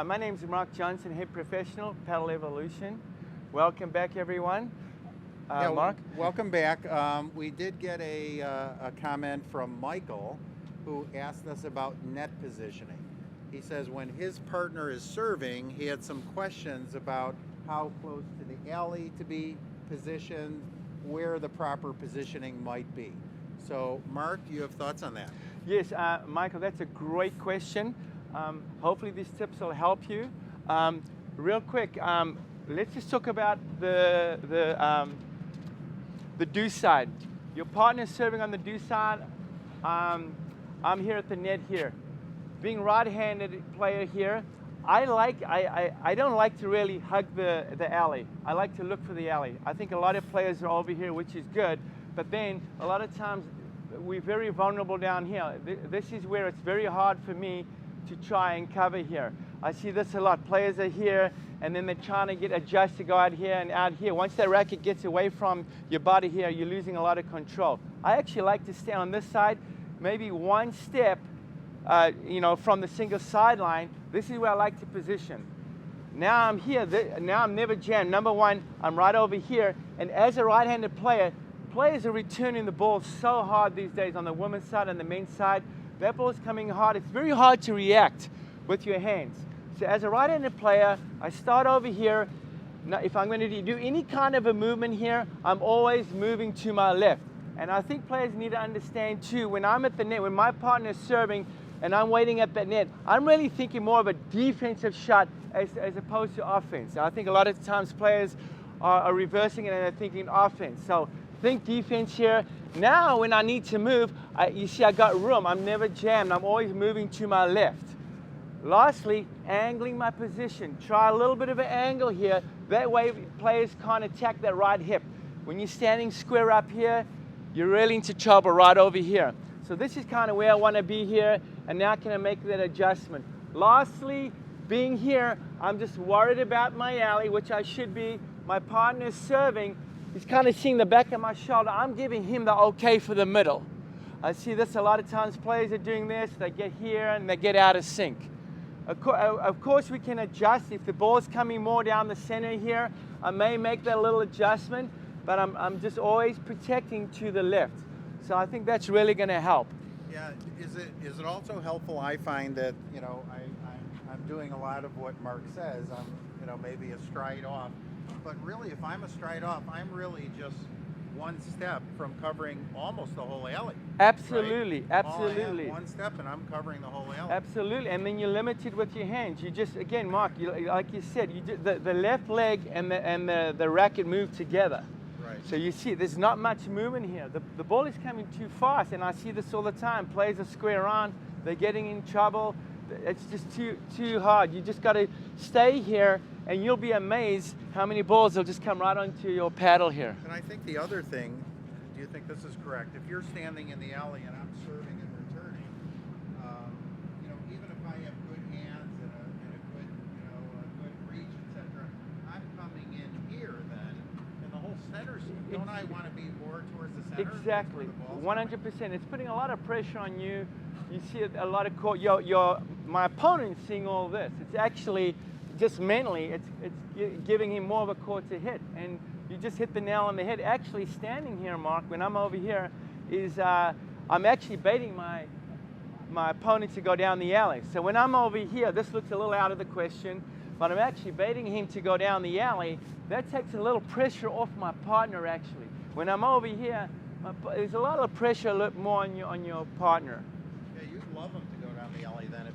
Hi, my name is Mark Johnson, head professional, Paddle Evolution. Welcome back, everyone. Mark? Welcome back. We did get a comment from Michael, who asked us about net positioning. He says when his partner is serving, he had some questions about how close to the alley to be positioned, where the proper positioning might be. So, Mark, you have thoughts on that? Yes, Michael, that's a great question. Hopefully these tips will help you. Real quick, let's just talk about the do side. Your partner's serving on the do side. I'm here at the net here. Being right-handed player here, I don't like to really hug the alley. I like to look for the alley. I think a lot of players are over here, which is good, but then a lot of times we're very vulnerable down here. This is where it's very hard for me to try and cover here. I see this a lot. Players are here, and then they're trying to get adjusted to go out here and out here. Once that racket gets away from your body here, you're losing a lot of control. I actually like to stay on this side, maybe one step, from the single sideline. This is where I like to position. Now I'm here. Now I'm never jammed. Number one, I'm right over here, and as a right-handed player, players are returning the ball so hard these days on the women's side and the men's side. That ball is coming hard. It's very hard to react with your hands. So as a right-handed player, I start over here. Now, if I'm going to do any kind of a movement here, I'm always moving to my left. And I think players need to understand too, when I'm at the net, when my partner is serving and I'm waiting at the net, I'm really thinking more of a defensive shot as opposed to offense. I think a lot of times players are reversing it and they're thinking offense. So think defense here. Now when I need to move, you see I got room. I'm never jammed. I'm always moving to my left. Lastly, angling my position. Try a little bit of an angle here. That way players can't attack that right hip. When you're standing square up here, you're really into trouble right over here. So this is kind of where I want to be here, and now can I make that adjustment? Lastly, being here, I'm just worried about my alley, which I should be. My partner is serving. He's kind of seeing the back of my shoulder. I'm giving him the okay for the middle. I see this a lot of times. Players are doing this. They get here and they get out of sync. Of course, we can adjust. If the ball is coming more down the center here, I may make that little adjustment, but I'm just always protecting to the left. So I think that's really going to help. Yeah. Is it also helpful? I find that I'm doing a lot of what Mark says. I'm maybe a stride off. But really, if I'm a stride off, I'm really just one step from covering almost the whole alley. Absolutely, right? absolutely. One step and I'm covering the whole alley. Absolutely, and then you're limited with your hands. You just, again, Mark, like you said, the left leg and the racket move together. Right. So you see, there's not much movement here. The ball is coming too fast, and I see this all the time. Players are square on, they're getting in trouble. It's just too hard. You just got to stay here, and you'll be amazed how many balls will just come right onto your paddle here. And I think the other thing, do you think this is correct? If you're standing in the alley and I'm serving and returning, even if I have good hands and a good reach, etc., I'm coming in here then, and the whole center. Don't I want to be more towards the center? Exactly, 100%. It's putting a lot of pressure on you. You see a lot of court. My opponent's seeing all this. It's actually just mentally, it's giving him more of a court to hit, and you just hit the nail on the head. Actually, standing here, Mark, when I'm over here, is I'm actually baiting my opponent to go down the alley. So when I'm over here, this looks a little out of the question, but I'm actually baiting him to go down the alley. That takes a little pressure off my partner. Actually, when I'm over here, there's a lot of pressure, a little more on your partner. Love him to go down the alley then. If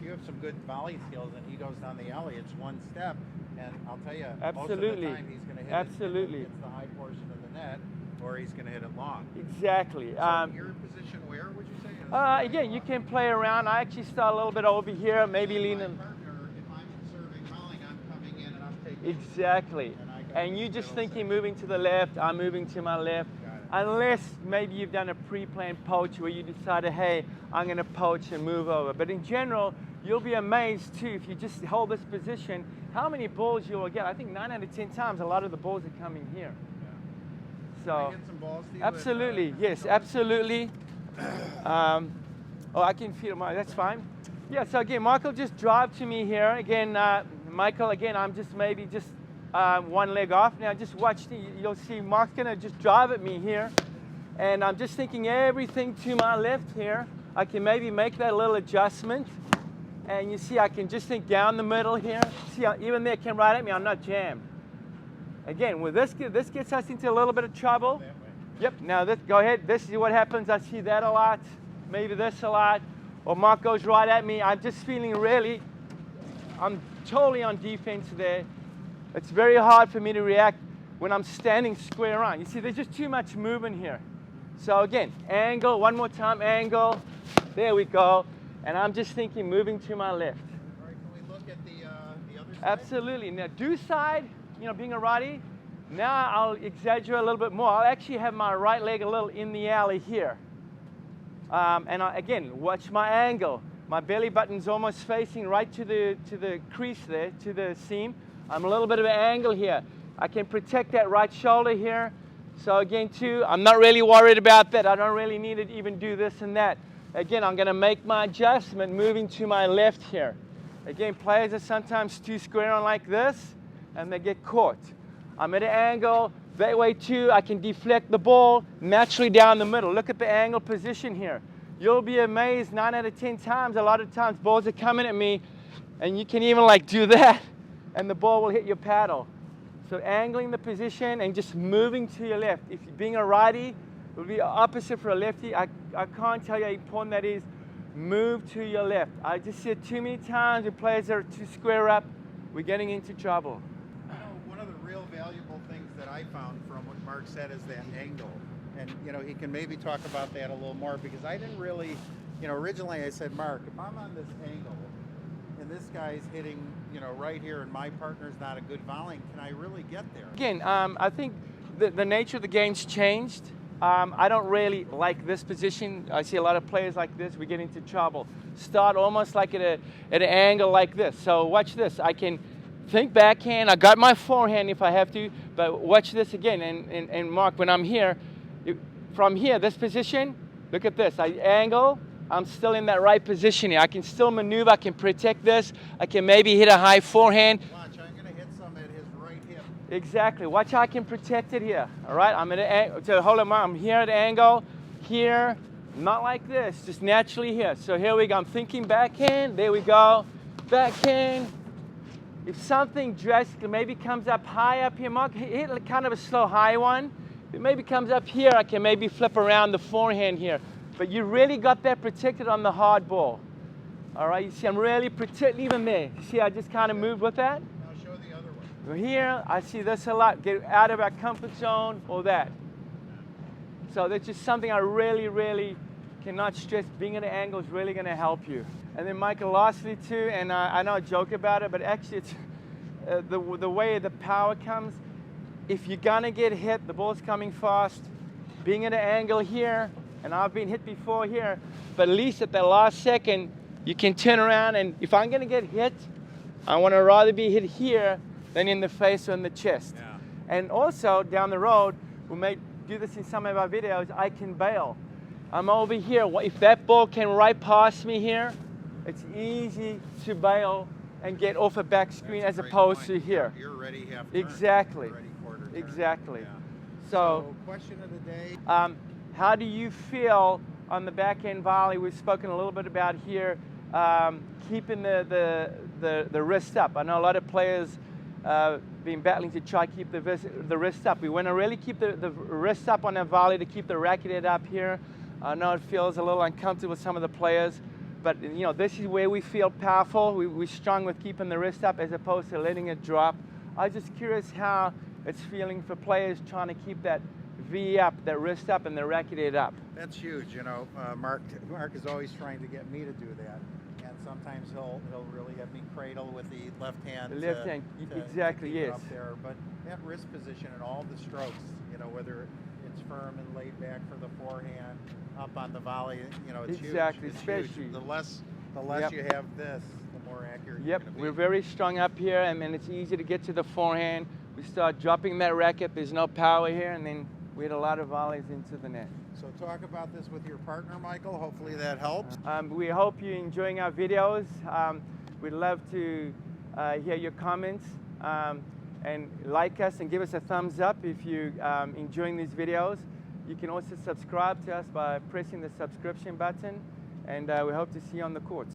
you have some good volley skills and he goes down the alley, it's one step, and I'll tell you, absolutely, most of the time he's going to hit absolutely. It's the high portion of the net, or he's going to hit it long. Exactly. So your position where would you say? Again, you can play around. I actually start a little bit over here, maybe leaning. Partner, if I'm serving volleying, I'm coming in and I'm taking. Exactly. And you just think you're moving to the left, I'm moving to my left. Unless maybe you've done a pre-planned poach where you decided, hey, I'm going to poach and move over. But in general, you'll be amazed too if you just hold this position, how many balls you will get. I think 9 out of 10 times, a lot of the balls are coming here. Yeah. So, can I get some balls to you absolutely, yes, absolutely. Oh, I can feel my. That's fine. Yeah, so again, Michael just drive to me here. Again, Michael, again, I'm just maybe just one leg off. Now just watch, you'll see Mark's gonna just drive at me here. And I'm just thinking everything to my left here. I can maybe make that little adjustment. And you see, I can just think down the middle here. See, even there came right at me, I'm not jammed. Again, with this gets us into a little bit of trouble. Yep, now go ahead, this is what happens. I see that a lot, maybe this a lot. Or Mark goes right at me. I'm just feeling really, I'm totally on defense there. It's very hard for me to react when I'm standing square on. You see, there's just too much movement here. So again, angle, one more time, angle. There we go. And I'm just thinking, moving to my left. All right, can we look at the other side? Absolutely. Now, do side, you know, being a righty, now I'll exaggerate a little bit more. I'll actually have my right leg a little in the alley here. Again, watch my angle. My belly button's almost facing right to the crease there, to the seam. I'm a little bit of an angle here. I can protect that right shoulder here. So again, too, I'm not really worried about that. I don't really need to even do this and that. Again, I'm going to make my adjustment moving to my left here. Again, players are sometimes too square on like this, and they get caught. I'm at an angle. That way, too, I can deflect the ball naturally down the middle. Look at the angle position here. You'll be amazed 9 out of 10 times, a lot of times, balls are coming at me, and you can even like do that, and the ball will hit your paddle. So angling the position and just moving to your left. If you're being a righty, it will be opposite for a lefty. I can't tell you how important that is. Move to your left. I just see it too many times when players are too square up, we're getting into trouble. You know, one of the real valuable things that I found from what Mark said is that angle. And, you know, he can maybe talk about that a little more, because I didn't really, you know, originally I said, Mark, if I'm on this angle and this guy's hitting, you know, right here and my partner's not a good volleying, can I really get there? Again, I think the nature of the game's changed. I don't really like this position. I see a lot of players like this, we get into trouble. Start almost like at an angle like this. So watch this. I can think backhand. I got my forehand if I have to, but watch this again. And Mark, when I'm here, from here, this position, look at this. I angle. I'm still in that right position here. I can still maneuver. I can protect this. I can maybe hit a high forehand. Watch, I'm going to hit some at his right hip. Exactly. Watch how I can protect it here. All right. I'm at an angle. So hold on, I'm here at an angle. Here, not like this. Just naturally here. So here we go. I'm thinking backhand. There we go. Backhand. If something drastic maybe comes up high up here, Mark, hit kind of a slow high one. If it maybe comes up here, I can maybe flip around the forehand here. But you really got that protected on the hard ball. All right, you see I'm really protected even there. You see I just kind of moved with that? Now show the other one. Here, I see this a lot. Get out of our comfort zone or that. So that's just something I really, really cannot stress. Being at an angle is really going to help you. And then Michael, lastly too, and I know I joke about it, but actually it's the way the power comes. If you're going to get hit, the ball's coming fast, being at an angle here, and I've been hit before here, but at least at the last second, you can turn around, and if I'm going to get hit, I want to rather be hit here than in the face or in the chest. Yeah. And also, down the road, we may do this in some of our videos, I can bail. I'm over here. If that ball can right past me here, it's easy to bail and get off a back screen as opposed to here. You're ready half turn. Exactly. You're ready quarter turn. Exactly. Yeah. So, question of the day. How do you feel on the back end volley? We've spoken a little bit about here, keeping the wrist up. I know a lot of players been battling to try to keep the wrist up. We want to really keep the wrist up on a volley to keep the racket head up here. I know it feels a little uncomfortable with some of the players, but you know this is where we feel powerful. We're strong with keeping the wrist up as opposed to letting it drop. I was just curious how it's feeling for players trying to keep that V up, that wrist up, and the racket head up. That's huge. You know, Mark is always trying to get me to do that, and sometimes he'll really have me cradle with the left hand. The left hand, exactly. To keep it yes. up there, but that wrist position and all the strokes, you know, whether it's firm and laid back for the forehand, up on the volley, you know, it's exactly, huge. It's especially huge. The less yep. you have this, the more accurate Yep, you're going to be. we're very strong up here, and then it's easy to get to the forehand. We start dropping that racket. There's no power here, and then we had a lot of volleys into the net. So talk about this with your partner, Michael. Hopefully that helps. We hope you're enjoying our videos. We'd love to hear your comments, and like us and give us a thumbs up if you're enjoying these videos. You can also subscribe to us by pressing the subscription button, and we hope to see you on the courts.